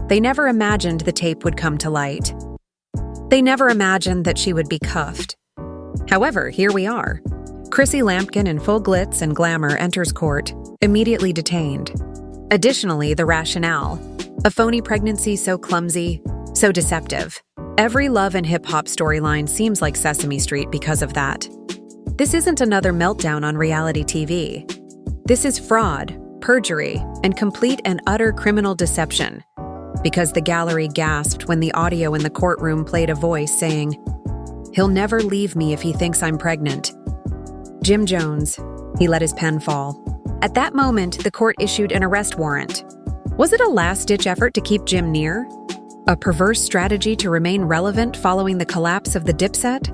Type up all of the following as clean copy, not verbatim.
They never imagined the tape would come to light. They never imagined that she would be cuffed. However, here we are. Chrissy Lampkin in full glitz and glamour enters court, immediately detained. Additionally, the rationale. A phony pregnancy so clumsy, so deceptive. Every love and hip-hop storyline seems like Sesame Street because of that. This isn't another meltdown on reality TV. This is fraud, perjury, and complete and utter criminal deception. Because the gallery gasped when the audio in the courtroom played a voice saying, "He'll never leave me if he thinks I'm pregnant." Jim Jones. He let his pen fall. At that moment, the court issued an arrest warrant. Was it a last-ditch effort to keep Jim near? A perverse strategy to remain relevant following the collapse of the Dipset?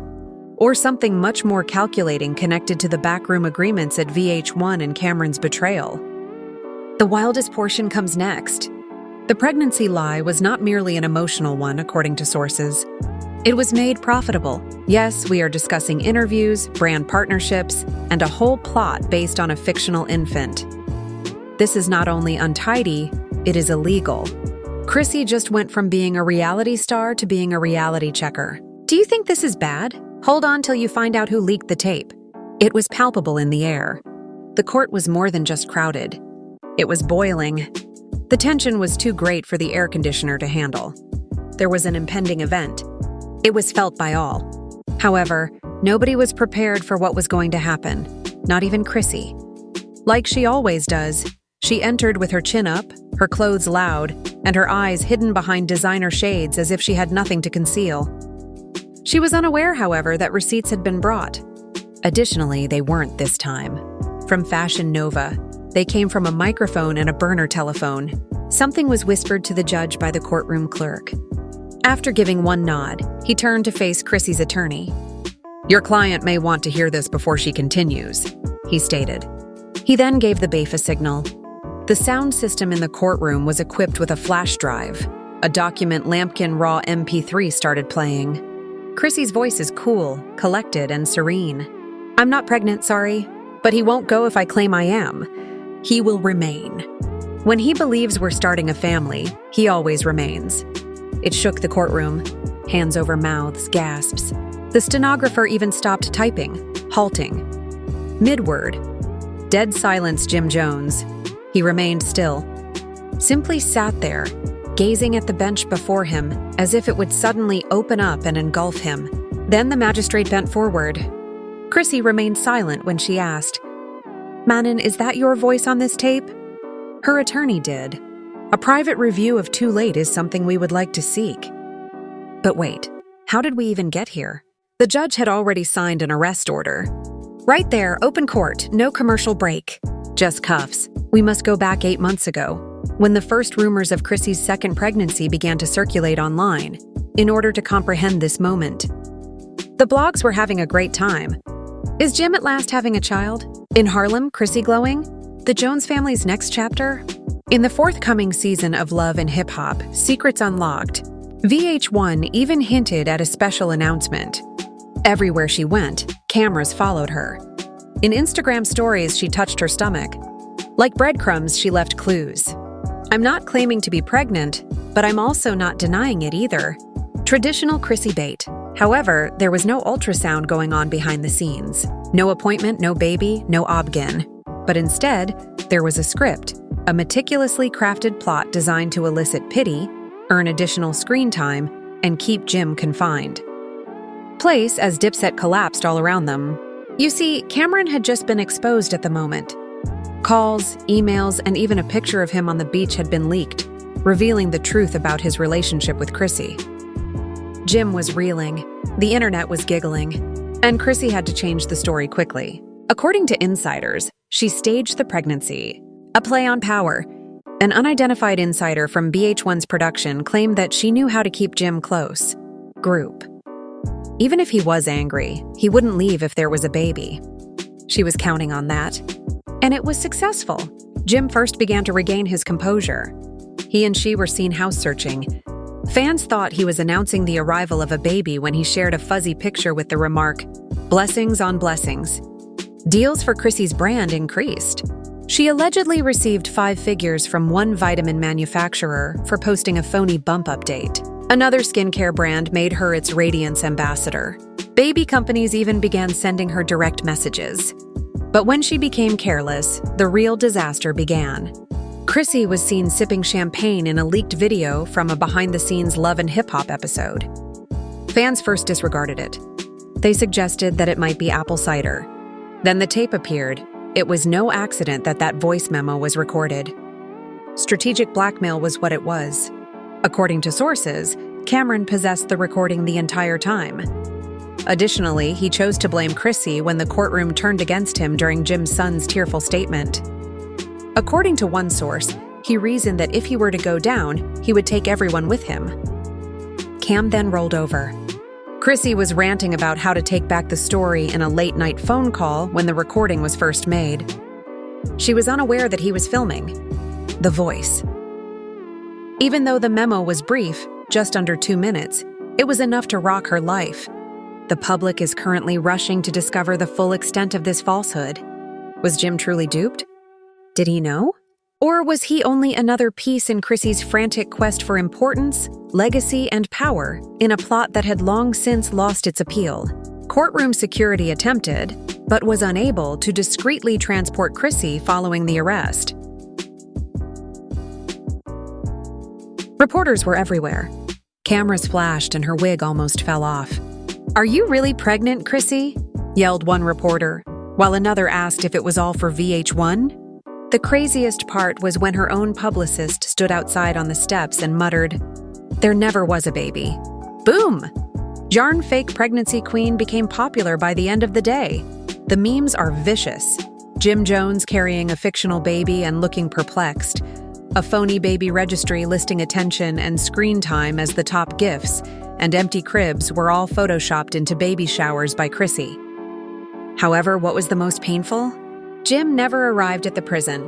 Or something much more calculating connected to the backroom agreements at VH1 and Cameron's betrayal? The wildest portion comes next. The pregnancy lie was not merely an emotional one, according to sources. It was made profitable. Yes, we are discussing interviews, brand partnerships, and a whole plot based on a fictional infant. This is not only untidy, it is illegal. Chrissy just went from being a reality star to being a reality checker. Do you think this is bad? Hold on till you find out who leaked the tape. It was palpable in the air. The court was more than just crowded. It was boiling. The tension was too great for the air conditioner to handle. There was an impending event. It was felt by all. However, nobody was prepared for what was going to happen, not even Chrissy. Like she always does, she entered with her chin up, her clothes loud, and her eyes hidden behind designer shades as if she had nothing to conceal. She was unaware, however, that receipts had been brought. Additionally, they weren't this time. From Fashion Nova, they came from a microphone and a burner telephone. Something was whispered to the judge by the courtroom clerk. After giving one nod, he turned to face Chrissy's attorney. "Your client may want to hear this before she continues," he stated. He then gave the BAFA signal. The sound system in the courtroom was equipped with a flash drive. A document Lampkin Raw MP3 started playing. Chrissy's voice is cool, collected, and serene. "I'm not pregnant, sorry, but he won't go if I claim I am. He will remain. When he believes we're starting a family, he always remains." It shook the courtroom. Hands over mouths, gasps. The stenographer even stopped typing, halting. Mid-word. Dead silence, Jim Jones. He remained still. Simply sat there, gazing at the bench before him, as if it would suddenly open up and engulf him. Then the magistrate bent forward. Chrissy remained silent when she asked, "Manon, is that your voice on this tape?" Her attorney did. "A private review of Too Late is something we would like to seek." But wait, how did we even get here? The judge had already signed an arrest order. Right there, open court, no commercial break. Just cuffs. We must go back 8 months ago, when the first rumors of Chrissy's second pregnancy began to circulate online, in order to comprehend this moment. The blogs were having a great time. Is Jim at last having a child? In Harlem, Chrissy glowing? The Jones family's next chapter? In the forthcoming season of Love and Hip Hop, Secrets Unlocked, VH1 even hinted at a special announcement. Everywhere she went, cameras followed her. In Instagram stories, she touched her stomach. Like breadcrumbs, she left clues. "I'm not claiming to be pregnant, but I'm also not denying it either." Traditional Chrissy bait. However, there was no ultrasound going on behind the scenes. No appointment, no baby, no obgyn. But instead, there was a script, a meticulously crafted plot designed to elicit pity, earn additional screen time, and keep Jim confined. Place as Dipset collapsed all around them. You see, Cameron had just been exposed at the moment. Calls, emails, and even a picture of him on the beach had been leaked, revealing the truth about his relationship with Chrissy. Jim was reeling, the internet was giggling, and Chrissy had to change the story quickly. According to insiders, she staged the pregnancy, a play on power. An unidentified insider from VH1's production claimed that she knew how to keep Jim close. Group. Even if he was angry, he wouldn't leave if there was a baby. She was counting on that. And it was successful. Jim first began to regain his composure. He and she were seen house searching. Fans thought he was announcing the arrival of a baby when he shared a fuzzy picture with the remark, "Blessings on blessings." Deals for Chrissy's brand increased. She allegedly received 5 figures from one vitamin manufacturer for posting a phony bump update. Another skincare brand made her its Radiance ambassador. Baby companies even began sending her direct messages. But when she became careless, the real disaster began. Chrissy was seen sipping champagne in a leaked video from a behind-the-scenes Love and Hip Hop episode. Fans first disregarded it. They suggested that it might be apple cider. Then the tape appeared. It was no accident that that voice memo was recorded. Strategic blackmail was what it was. According to sources, Cameron possessed the recording the entire time. Additionally, he chose to blame Chrissy when the courtroom turned against him during Jim's son's tearful statement. According to one source, he reasoned that if he were to go down, he would take everyone with him. Cam then rolled over. Chrissy was ranting about how to take back the story in a late-night phone call when the recording was first made. She was unaware that he was filming. The voice. Even though the memo was brief, just under 2 minutes, it was enough to rock her life. The public is currently rushing to discover the full extent of this falsehood. Was Jim truly duped? Did he know? Or was he only another piece in Chrissy's frantic quest for importance, legacy, and power in a plot that had long since lost its appeal? Courtroom security attempted, but was unable to discreetly transport Chrissy following the arrest. Reporters were everywhere. Cameras flashed and her wig almost fell off. "Are you really pregnant, Chrissy?" yelled one reporter, while another asked if it was all for VH1. The craziest part was when her own publicist stood outside on the steps and muttered, "There never was a baby." Boom! Yarn fake pregnancy queen became popular by the end of the day. The memes are vicious. Jim Jones carrying a fictional baby and looking perplexed. A phony baby registry listing attention and screen time as the top gifts, and empty cribs were all photoshopped into baby showers by Chrissy. However, what was the most painful? Jim never arrived at the prison.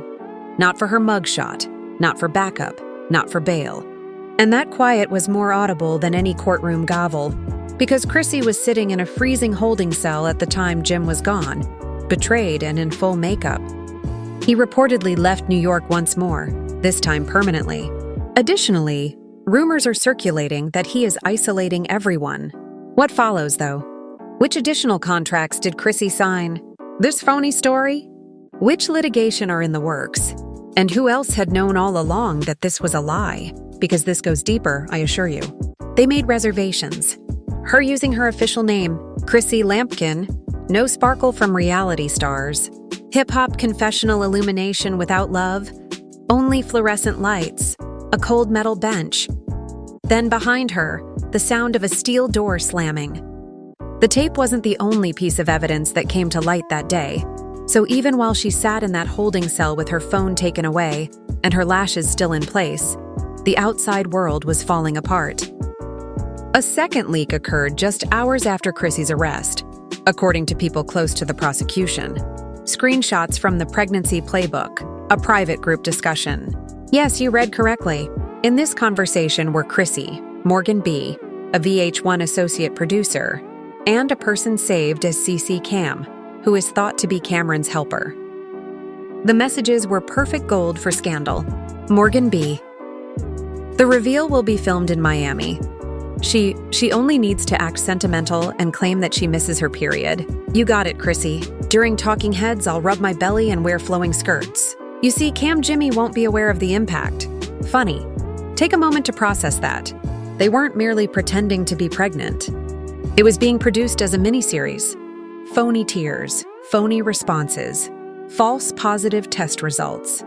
Not for her mugshot, not for backup, not for bail. And that quiet was more audible than any courtroom gavel, because Chrissy was sitting in a freezing holding cell at the time Jim was gone, betrayed and in full makeup. He reportedly left New York once more, this time permanently. Additionally, rumors are circulating that he is isolating everyone. What follows, though? Which additional contracts did Chrissy sign? This phony story? Which litigation are in the works? And who else had known all along that this was a lie? Because this goes deeper, I assure you. They made reservations. Her using her official name, Chrissy Lampkin, no sparkle from reality stars. Hip-hop confessional illumination without love, only fluorescent lights, a cold metal bench. Then behind her, the sound of a steel door slamming. The tape wasn't the only piece of evidence that came to light that day. So even while she sat in that holding cell with her phone taken away and her lashes still in place, the outside world was falling apart. A second leak occurred just hours after Chrissy's arrest, according to people close to the prosecution. Screenshots from the Pregnancy Playbook, a private group discussion. Yes, you read correctly. In this conversation were Chrissy, Morgan B., a VH1 associate producer, and a person saved as CC Cam, who is thought to be Cameron's helper. The messages were perfect gold for scandal. Morgan B. The reveal will be filmed in Miami. She only needs to act sentimental and claim that she misses her period. You got it, Chrissy. During talking heads, I'll rub my belly and wear flowing skirts. You see, Cam Jimmy won't be aware of the impact. Funny. Take a moment to process that. They weren't merely pretending to be pregnant. It was being produced as a miniseries. Phony tears, phony responses, false positive test results.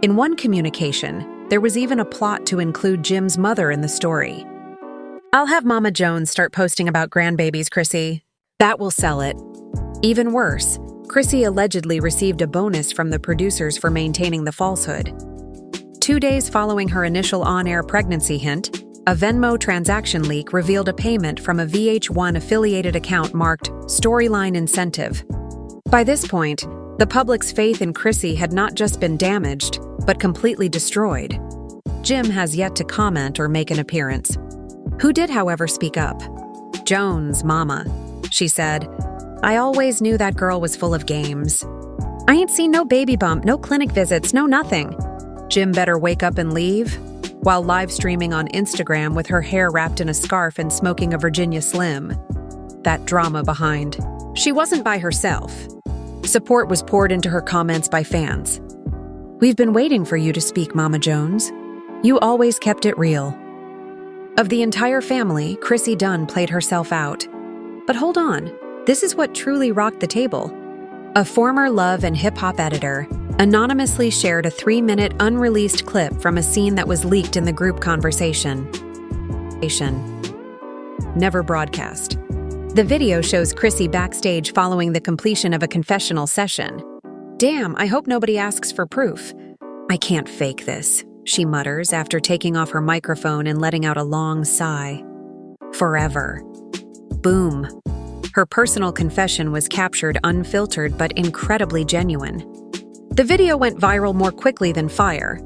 In one communication, there was even a plot to include Jim's mother in the story. I'll have Mama Jones start posting about grandbabies, Chrissy. That will sell it. Even worse, Chrissy allegedly received a bonus from the producers for maintaining the falsehood. 2 days following her initial on-air pregnancy hint, a Venmo transaction leak revealed a payment from a VH1 affiliated account marked Storyline Incentive. By this point, the public's faith in Chrissy had not just been damaged, but completely destroyed. Jim has yet to comment or make an appearance. Who did, however, speak up? Jones' mama. She said, "I always knew that girl was full of games. I ain't seen no baby bump, no clinic visits, no nothing. Jim better wake up and leave, while live streaming on Instagram with her hair wrapped in a scarf and smoking a Virginia Slim. That drama behind. She wasn't by herself. Support was poured into her comments by fans. We've been waiting for you to speak, Mama Jones. You always kept it real. Of the entire family, Chrissy Dunn played herself out. But hold on, this is what truly rocked the table. A former Love and Hip Hop editor anonymously shared a 3-minute unreleased clip from a scene that was leaked in the group conversation. Never broadcast. The video shows Chrissy backstage following the completion of a confessional session. Damn, I hope nobody asks for proof. I can't fake this, she mutters after taking off her microphone and letting out a long sigh. Forever. Boom. Her personal confession was captured unfiltered but incredibly genuine. The video went viral more quickly than fire.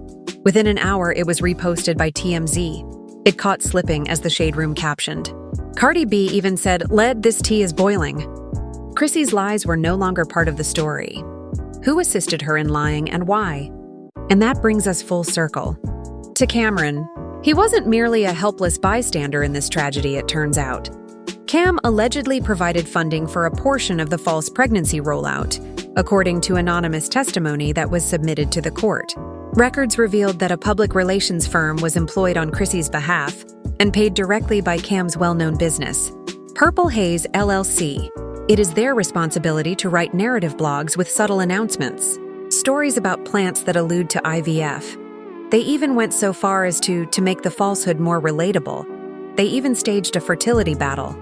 Within an hour, it was reposted by TMZ. It caught slipping, as the Shade Room captioned. Cardi B even said, "Led, this tea is boiling." Chrissy's lies were no longer part of the story. Who assisted her in lying and why? And that brings us full circle. To Cameron. He wasn't merely a helpless bystander in this tragedy, it turns out. Cam allegedly provided funding for a portion of the false pregnancy rollout, according to anonymous testimony that was submitted to the court. Records revealed that a public relations firm was employed on Chrissy's behalf and paid directly by Cam's well-known business, Purple Haze LLC. It is their responsibility to write narrative blogs with subtle announcements, stories about plants that allude to IVF. They even went so far as to make the falsehood more relatable. They even staged a fertility battle.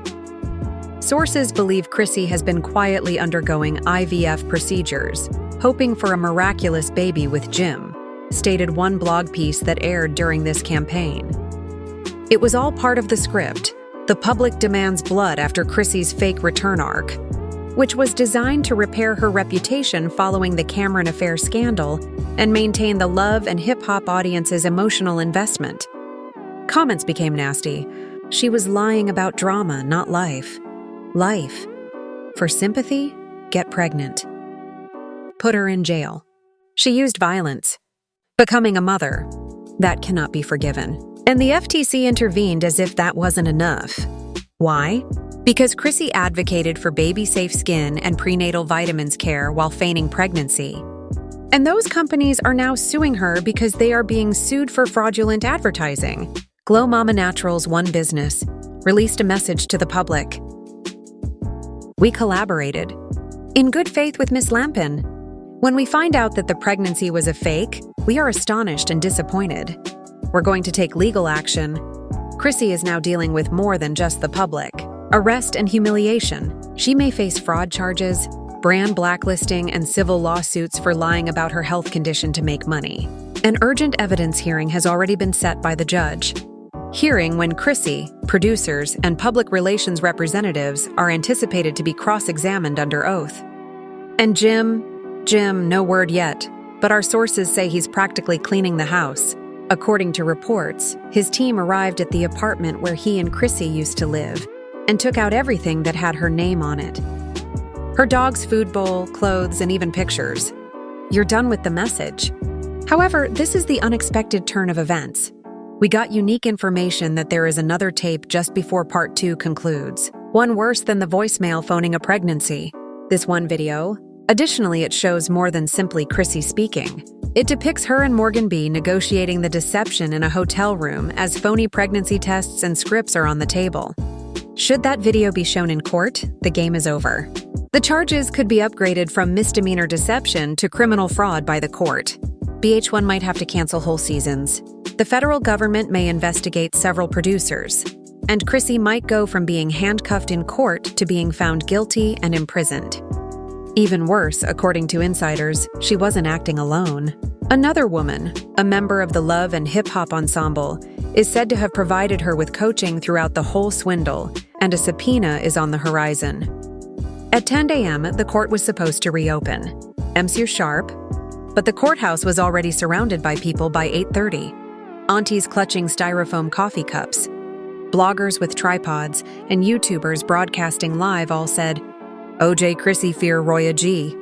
Sources believe Chrissy has been quietly undergoing IVF procedures, hoping for a miraculous baby with Jim, stated one blog piece that aired during this campaign. It was all part of the script. The public demands blood after Chrissy's fake return arc, which was designed to repair her reputation following the Cameron affair scandal and maintain the Love and Hip Hop audience's emotional investment. Comments became nasty. She was lying about drama, not life. Life. For sympathy, get pregnant. Put her in jail. She used violence. Becoming a mother. That cannot be forgiven. And the FTC intervened as if that wasn't enough. Why? Because Chrissy advocated for baby-safe skin and prenatal vitamins care while feigning pregnancy. And those companies are now suing her because they are being sued for fraudulent advertising. Glow Mama Naturals One Business released a message to the public. We collaborated. In good faith with Miss Lampin. When we find out that the pregnancy was a fake, we are astonished and disappointed. We're going to take legal action. Chrissy is now dealing with more than just the public. Arrest and humiliation. She may face fraud charges, brand blacklisting, and civil lawsuits for lying about her health condition to make money. An urgent evidence hearing has already been set by the judge. Hearing when Chrissy, producers, and public relations representatives are anticipated to be cross-examined under oath. And Jim, no word yet, but our sources say he's practically cleaning the house. According to reports, his team arrived at the apartment where he and Chrissy used to live and took out everything that had her name on it. Her dog's food bowl, clothes, and even pictures. You're done with the message. However, this is the unexpected turn of events. We got unique information that there is another tape just before Part 2 concludes. One worse than the voicemail phoning a pregnancy. This one video. Additionally, it shows more than simply Chrissy speaking. It depicts her and Morgan B negotiating the deception in a hotel room as phony pregnancy tests and scripts are on the table. Should that video be shown in court, the game is over. The charges could be upgraded from misdemeanor deception to criminal fraud by the court. BH1 might have to cancel whole seasons. The federal government may investigate several producers. And Chrissy might go from being handcuffed in court to being found guilty and imprisoned. Even worse, according to insiders, she wasn't acting alone. Another woman, a member of the Love and Hip Hop ensemble, is said to have provided her with coaching throughout the whole swindle, and a subpoena is on the horizon. At 10 a.m., the court was supposed to reopen. MC sharp, but the courthouse was already surrounded by people by 8:30. Aunties clutching styrofoam coffee cups. Bloggers with tripods and YouTubers broadcasting live all said, OJ Chrissy fear Roya G.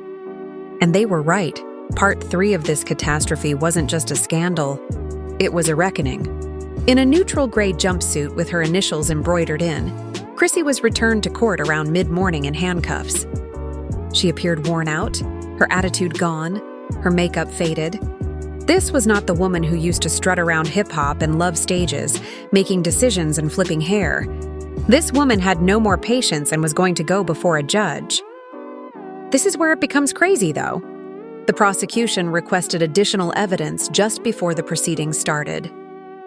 And they were right. Part 3 of this catastrophe wasn't just a scandal, it was a reckoning. In a neutral gray jumpsuit with her initials embroidered in, Chrissy was returned to court around mid-morning in handcuffs. She appeared worn out, her attitude gone, her makeup faded. This was not the woman who used to strut around hip-hop and love stages, making decisions and flipping hair. This woman had no more patience and was going to go before a judge. This is where it becomes crazy, though. The prosecution requested additional evidence just before the proceedings started.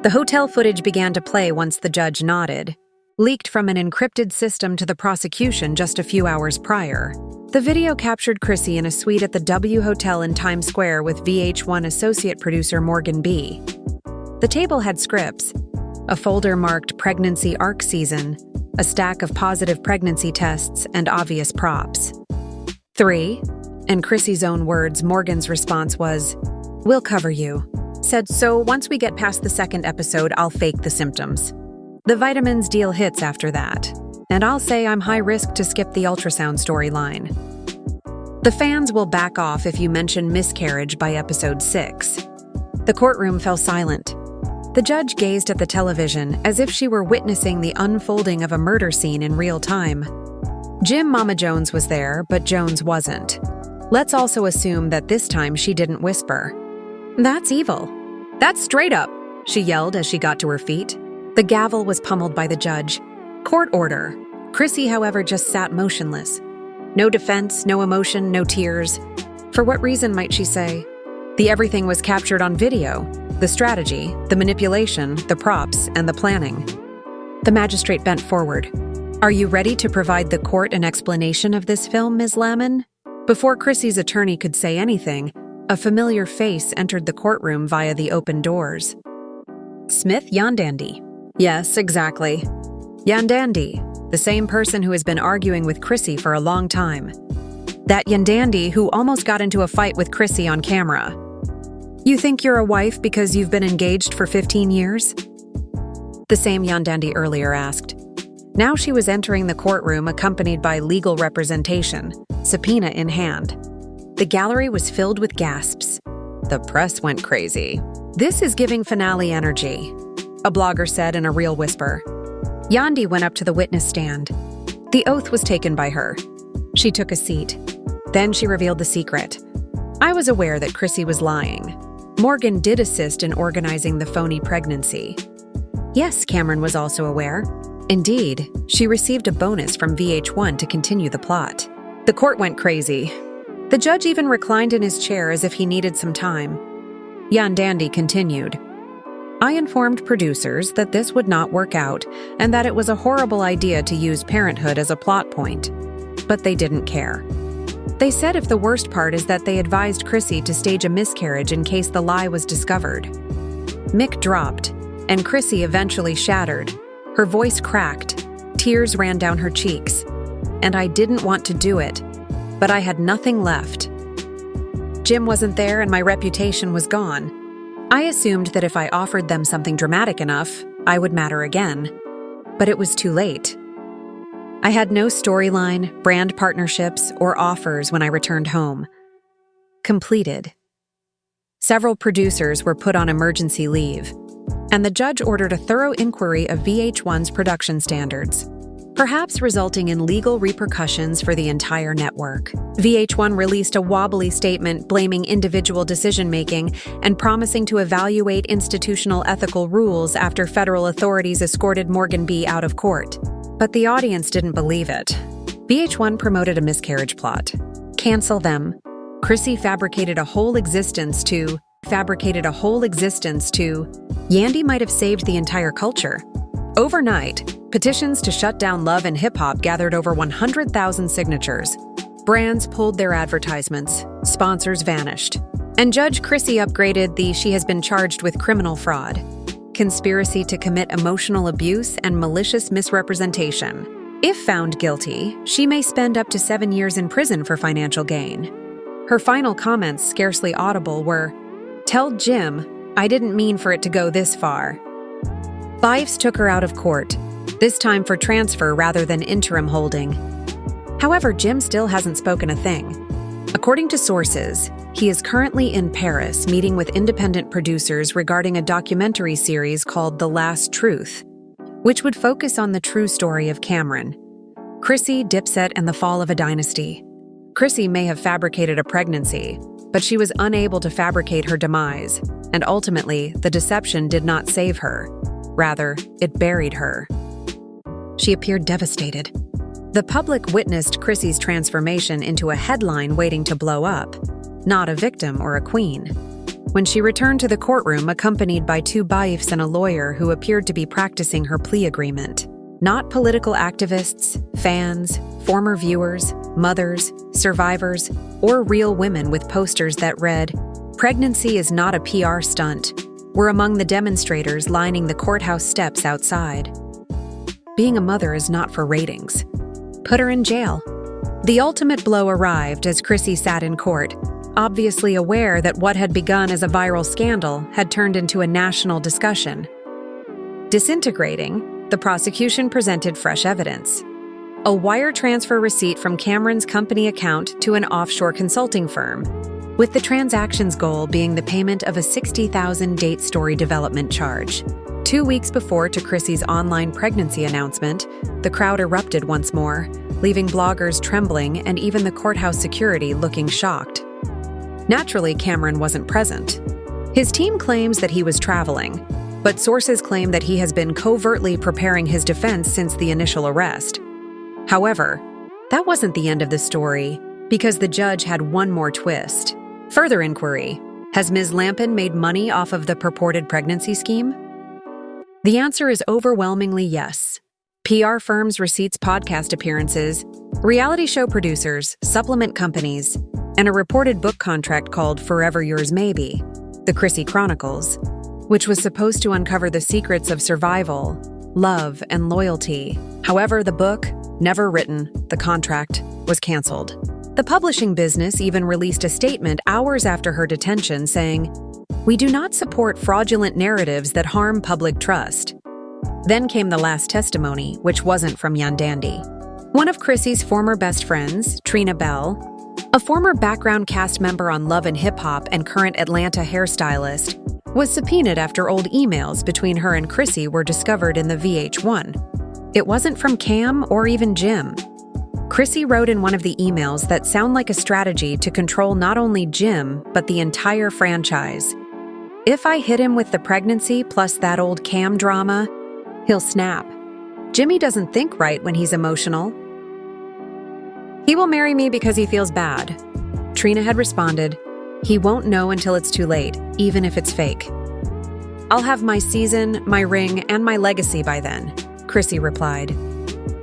The hotel footage began to play once the judge nodded, leaked from an encrypted system to the prosecution just a few hours prior. The video captured Chrissy in a suite at the W Hotel in Times Square with VH1 associate producer Morgan B. The table had scripts, a folder marked Pregnancy Arc Season, a stack of positive pregnancy tests, and obvious props. 3. In Chrissy's own words, Morgan's response was, "We'll cover you." Said, "So once we get past the second episode, I'll fake the symptoms. The vitamins deal hits after that. And I'll say I'm high risk to skip the ultrasound storyline. The fans will back off if you mention miscarriage by episode 6. The courtroom fell silent. The judge gazed at the television as if she were witnessing the unfolding of a murder scene in real time. Jim Mama Jones was there, but Jones wasn't. Let's also assume that this time she didn't whisper. "That's evil. That's straight up," she yelled as she got to her feet. The gavel was pummeled by the judge. Court order. Chrissy, however, just sat motionless. No defense, no emotion, no tears. For what reason, might she say? The everything was captured on video. The strategy, the manipulation, the props, and the planning. The magistrate bent forward. "Are you ready to provide the court an explanation of this film, Ms. Lamon?" Before Chrissy's attorney could say anything, a familiar face entered the courtroom via the open doors. Smith Yondandy. Yes, exactly. Yondandy, the same person who has been arguing with Chrissy for a long time. That Yondandy who almost got into a fight with Chrissy on camera. "You think you're a wife because you've been engaged for 15 years? The same Yondandy earlier asked. Now she was entering the courtroom accompanied by legal representation, subpoena in hand. The gallery was filled with gasps. The press went crazy. "This is giving finale energy," a blogger said in a real whisper. Yandi went up to the witness stand. The oath was taken by her. She took a seat. Then she revealed the secret. "I was aware that Chrissy was lying. Morgan did assist in organizing the phony pregnancy." Yes, Cameron was also aware. Indeed, she received a bonus from VH1 to continue the plot. The court went crazy. The judge even reclined in his chair as if he needed some time. Yondandy continued. "I informed producers that this would not work out and that it was a horrible idea to use parenthood as a plot point. But they didn't care. They said if the worst part is that they advised Chrissy to stage a miscarriage in case the lie was discovered." Mick dropped, and Chrissy eventually shattered. Her voice cracked. Tears ran down her cheeks. "And I didn't want to do it, but I had nothing left. Jim wasn't there and my reputation was gone. I assumed that if I offered them something dramatic enough, I would matter again. But it was too late. I had no storyline, brand partnerships, or offers when I returned home." Completed. Several producers were put on emergency leave, and the judge ordered a thorough inquiry of VH1's production standards, perhaps resulting in legal repercussions for the entire network. VH1 released a wobbly statement blaming individual decision-making and promising to evaluate institutional ethical rules after federal authorities escorted Morgan B. out of court. But the audience didn't believe it. VH1 promoted a miscarriage plot. Cancel them. Chrissy fabricated a whole existence to Yandy might have saved the entire culture. Overnight, petitions to shut down love and hip-hop gathered over 100,000 signatures. Brands pulled their advertisements. Sponsors vanished. And Judge Chrissy upgraded the "she has been charged with criminal fraud, conspiracy to commit emotional abuse, and malicious misrepresentation. If found guilty, she may spend up to 7 years in prison for financial gain." Her final comments, scarcely audible, were, "Tell Jim, I didn't mean for it to go this far." Bifes took her out of court, this time for transfer rather than interim holding. However, Jim still hasn't spoken a thing. According to sources, he is currently in Paris meeting with independent producers regarding a documentary series called The Last Truth, which would focus on the true story of Cameron, Chrissy, Dipset, and the fall of a dynasty. Chrissy may have fabricated a pregnancy, but she was unable to fabricate her demise, and ultimately, the deception did not save her. Rather, it buried her. She appeared devastated. The public witnessed Chrissy's transformation into a headline waiting to blow up, not a victim or a queen. When she returned to the courtroom accompanied by two bailiffs and a lawyer who appeared to be practicing her plea agreement, not political activists, fans, former viewers, mothers, survivors, or real women with posters that read, "Pregnancy is not a PR stunt," were among the demonstrators lining the courthouse steps outside. Being a mother is not for ratings. Put her in jail. The ultimate blow arrived as Chrissy sat in court, obviously aware that what had begun as a viral scandal had turned into a national discussion. Disintegrating, the prosecution presented fresh evidence. A wire transfer receipt from Cameron's company account to an offshore consulting firm, with the transaction's goal being the payment of a $60,000 date story development charge. 2 weeks before to Chrissy's online pregnancy announcement, the crowd erupted once more, leaving bloggers trembling and even the courthouse security looking shocked. Naturally, Cameron wasn't present. His team claims that he was traveling, but sources claim that he has been covertly preparing his defense since the initial arrest. However, that wasn't the end of the story, because the judge had one more twist. Further inquiry: has Ms. Lampkin made money off of the purported pregnancy scheme? The answer is overwhelmingly yes. PR firms, receipts, podcast appearances, reality show producers, supplement companies, and a reported book contract called Forever Yours Maybe, The Chrissy Chronicles, which was supposed to uncover the secrets of survival, love, and loyalty. However, the book, never written, the contract, was canceled. The publishing business even released a statement hours after her detention saying, "We do not support fraudulent narratives that harm public trust." Then came the last testimony, which wasn't from Yandandi. One of Chrissy's former best friends, Trina Bell, a former background cast member on Love and Hip Hop and current Atlanta hairstylist, was subpoenaed after old emails between her and Chrissy were discovered in the VH1. It wasn't from Cam or even Jim. Chrissy wrote in one of the emails that sound like a strategy to control not only Jim, but the entire franchise. "If I hit him with the pregnancy plus that old Cam drama, he'll snap. Jimmy doesn't think right when he's emotional. He will marry me because he feels bad." Trina had responded, "He won't know until it's too late, even if it's fake. I'll have my season, my ring, and my legacy by then," Chrissy replied.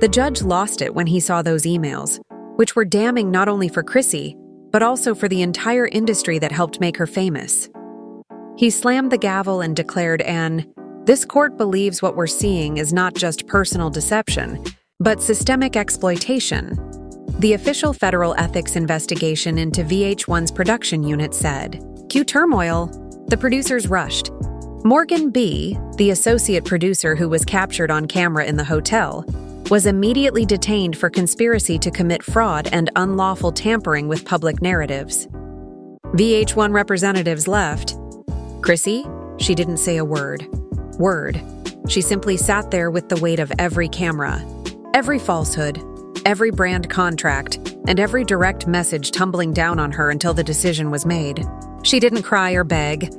The judge lost it when he saw those emails, which were damning not only for Chrissy, but also for the entire industry that helped make her famous. He slammed the gavel and declared "This court believes what we're seeing is not just personal deception, but systemic exploitation." The official federal ethics investigation into VH1's production unit said, "Cue turmoil. The producers rushed. Morgan B., the associate producer who was captured on camera in the hotel, was immediately detained for conspiracy to commit fraud and unlawful tampering with public narratives." VH1 representatives left. Chrissy? She didn't say a word. She simply sat there with the weight of every camera, every falsehood, every brand contract, and every direct message tumbling down on her until the decision was made. She didn't cry or beg.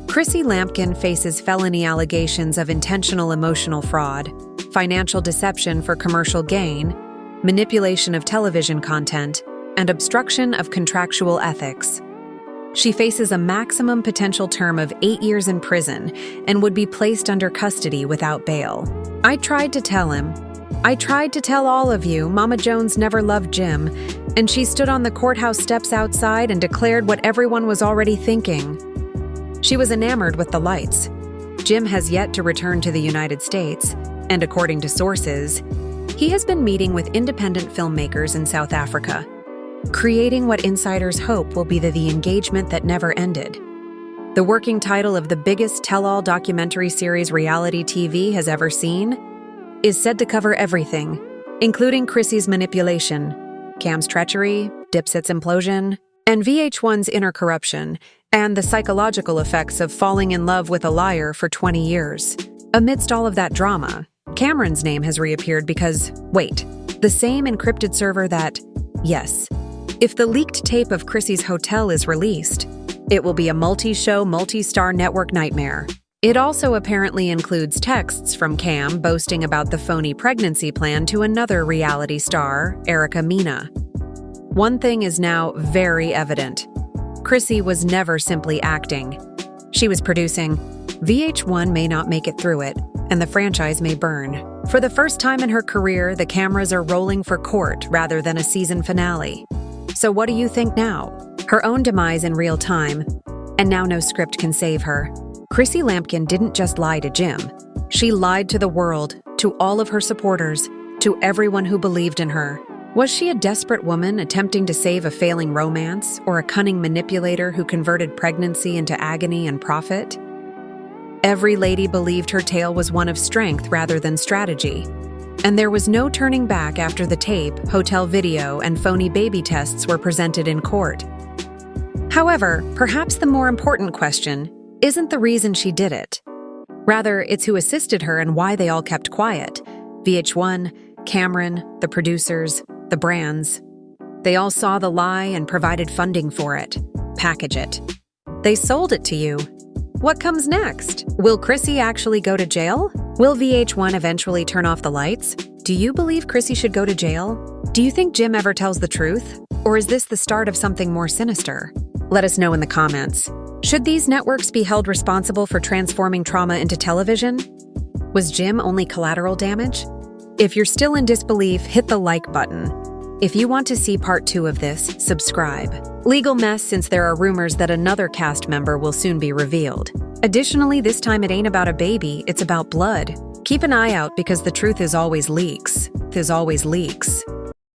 Chrissy Lampkin faces felony allegations of intentional emotional fraud, financial deception for commercial gain, manipulation of television content, and obstruction of contractual ethics. She faces a maximum potential term of 8 years in prison and would be placed under custody without bail. I tried to tell all of you, Mama Jones never loved Jim, and she stood on the courthouse steps outside and declared what everyone was already thinking. She was enamored with the lights. Jim has yet to return to the United States, and according to sources, he has been meeting with independent filmmakers in South Africa, creating what insiders hope will be the engagement that never ended. The working title of the biggest tell-all documentary series reality TV has ever seen is said to cover everything, including Chrissy's manipulation, Cam's treachery, Dipset's implosion, and VH1's inner corruption, and the psychological effects of falling in love with a liar for 20 years. Amidst all of that drama, Cameron's name has reappeared because, wait, the same encrypted server that, yes, if the leaked tape of Chrissy's hotel is released, it will be a multi-show, multi-star network nightmare. It also apparently includes texts from Cam boasting about the phony pregnancy plan to another reality star, Erica Mena. One thing is now very evident. Chrissy was never simply acting. She was producing. VH1 may not make it through it, and the franchise may burn. For the first time in her career, the cameras are rolling for court rather than a season finale. So what do you think now? Her own demise in real time, and now no script can save her. Chrissy Lampkin didn't just lie to Jim. She lied to the world, to all of her supporters, to everyone who believed in her. Was she a desperate woman attempting to save a failing romance, or a cunning manipulator who converted pregnancy into agony and profit? Every lady believed her tale was one of strength rather than strategy. And there was no turning back after the tape, hotel video, and phony baby tests were presented in court. However, perhaps the more important question isn't the reason she did it. Rather, it's who assisted her and why they all kept quiet. VH1, Cameron, the producers, the brands. They all saw the lie and provided funding for it. Package it. They sold it to you. What comes next? Will Chrissy actually go to jail? Will VH1 eventually turn off the lights? Do you believe Chrissy should go to jail? Do you think Jim ever tells the truth? Or is this the start of something more sinister? Let us know in the comments. Should these networks be held responsible for transforming trauma into television? Was Jim only collateral damage? If you're still in disbelief, hit the like button. If you want to see part 2 of this, subscribe. Legal mess since there are rumors that another cast member will soon be revealed. Additionally, this time it ain't about a baby, it's about blood. Keep an eye out because the truth is always leaks.